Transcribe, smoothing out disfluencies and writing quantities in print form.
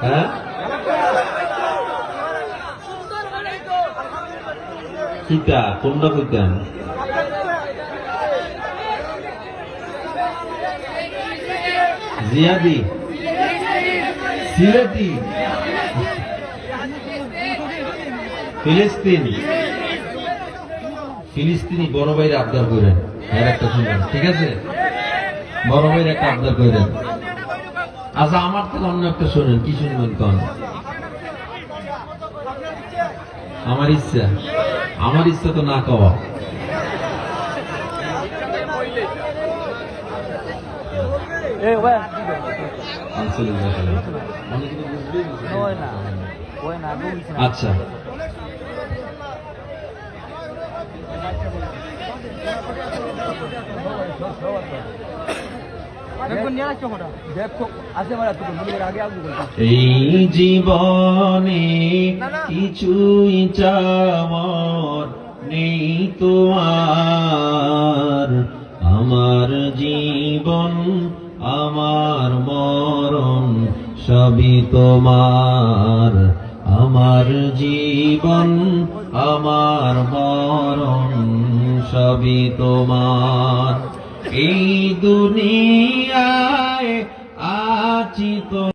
হ্যাঁ কিতা কোনটা কইতাম জিয়াদি সিলেটি ফিলিস্তিনি বড় ভাইয়ের আবদার করেন এর একটা শুনবেন ঠিক আছে বড় ভাইয়ের একটা আবদার করেন আচ্ছা আমার থেকে অন্য একটা শোনেন কি শুনবেন কন আমার ইচ্ছা তো না কওয়া আচ্ছা এই জীবনে কিছুই চাওয়ার নেই তো আর আমার জীবন আমার মরণ সবই তোমার আমার জীবন আমার মরণ সবই তোমার এই দুনিয়ায় আছি তো